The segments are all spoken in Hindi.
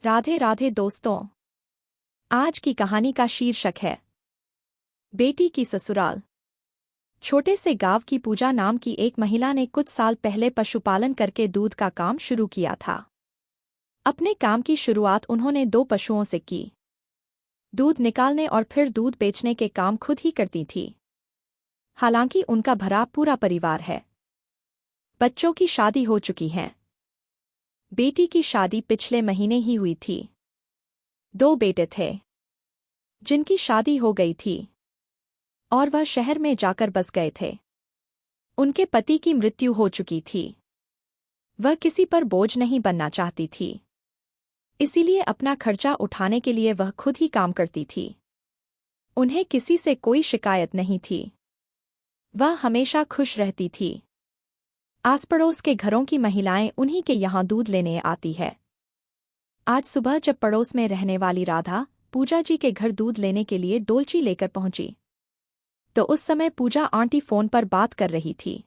राधे राधे दोस्तों। आज की कहानी का शीर्षक है बेटी की ससुराल। छोटे से गांव की पूजा नाम की एक महिला ने कुछ साल पहले पशुपालन करके दूध का काम शुरू किया था। अपने काम की शुरुआत उन्होंने 2 पशुओं से की। दूध निकालने और फिर दूध बेचने के काम खुद ही करती थी। हालांकि उनका भरा पूरा परिवार है। बच्चों की शादी हो चुकी है। बेटी की शादी पिछले महीने ही हुई थी। 2 बेटे थे जिनकी शादी हो गई थी और वह शहर में जाकर बस गए थे। उनके पति की मृत्यु हो चुकी थी। वह किसी पर बोझ नहीं बनना चाहती थी, इसीलिए अपना खर्चा उठाने के लिए वह खुद ही काम करती थी। उन्हें किसी से कोई शिकायत नहीं थी। वह हमेशा खुश रहती थी। आस पड़ोस के घरों की महिलाएं उन्हीं के यहाँ दूध लेने आती है। आज सुबह जब पड़ोस में रहने वाली राधा पूजा जी के घर दूध लेने के लिए डोलची लेकर पहुंची, तो उस समय पूजा आंटी फोन पर बात कर रही थी।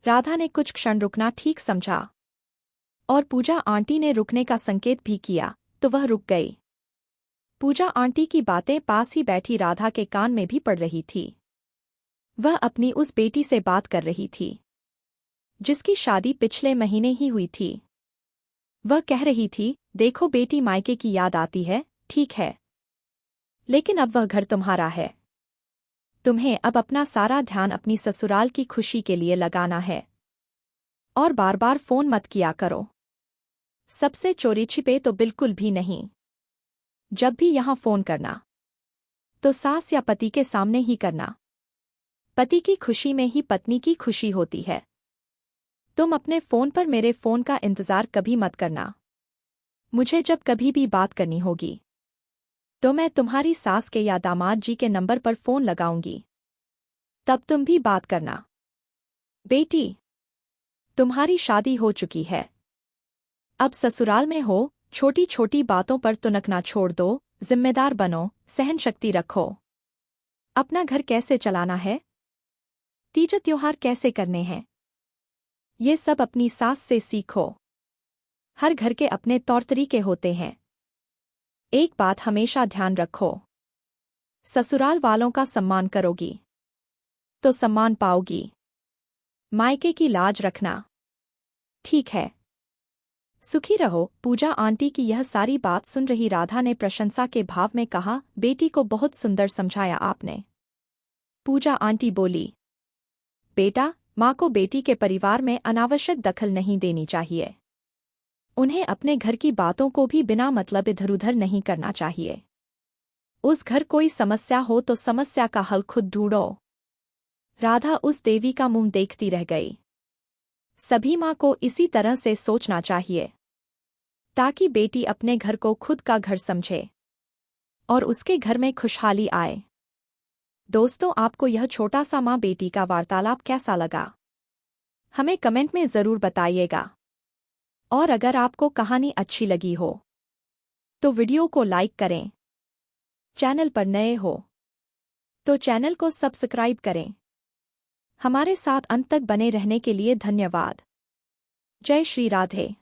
राधा ने कुछ क्षण रुकना ठीक समझा और पूजा आंटी ने रुकने का संकेत भी किया तो वह रुक गई। पूजा आंटी की बातें पास ही बैठी राधा के कान में भी पड़ रही थी। वह अपनी उस बेटी से बात कर रही थी जिसकी शादी पिछले महीने ही हुई थी। वह कह रही थी, देखो बेटी, मायके की याद आती है, ठीक है, लेकिन अब वह घर तुम्हारा है। तुम्हें अब अपना सारा ध्यान अपनी ससुराल की खुशी के लिए लगाना है और बार बार फोन मत किया करो। सबसे चोरी छिपे तो बिल्कुल भी नहीं। जब भी यहां फोन करना तो सास या पति के सामने ही करना। पति की खुशी में ही पत्नी की खुशी होती है। तुम अपने फोन पर मेरे फोन का इंतजार कभी मत करना। मुझे जब कभी भी बात करनी होगी तो मैं तुम्हारी सास के या दामाद जी के नंबर पर फोन लगाऊंगी, तब तुम भी बात करना। बेटी, तुम्हारी शादी हो चुकी है। अब ससुराल में हो, छोटी छोटी बातों पर तुनकना छोड़ दो, जिम्मेदार बनो, सहन शक्ति रखो। अपना घर कैसे चलाना है, तीज त्योहार कैसे करने हैं, ये सब अपनी सास से सीखो। हर घर के अपने तौर तरीके होते हैं। एक बात हमेशा ध्यान रखो, ससुराल वालों का सम्मान करोगी तो सम्मान पाओगी। मायके की लाज रखना, ठीक है। सुखी रहो। पूजा आंटी की यह सारी बात सुन रही राधा ने प्रशंसा के भाव में कहा, बेटी को बहुत सुंदर समझाया आपने। पूजा आंटी बोली, बेटा, माँ को बेटी के परिवार में अनावश्यक दखल नहीं देनी चाहिए। उन्हें अपने घर की बातों को भी बिना मतलब इधर उधर नहीं करना चाहिए। उस घर कोई समस्या हो तो समस्या का हल खुद ढूंढो। राधा उस देवी का मुंह देखती रह गई। सभी माँ को इसी तरह से सोचना चाहिए ताकि बेटी अपने घर को खुद का घर समझे और उसके घर में खुशहाली आए। दोस्तों, आपको यह छोटा सा माँ बेटी का वार्तालाप कैसा लगा, हमें कमेंट में ज़रूर बताइएगा। और अगर आपको कहानी अच्छी लगी हो तो वीडियो को लाइक करें। चैनल पर नए हो तो चैनल को सब्सक्राइब करें। हमारे साथ अंत तक बने रहने के लिए धन्यवाद। जय श्री राधे।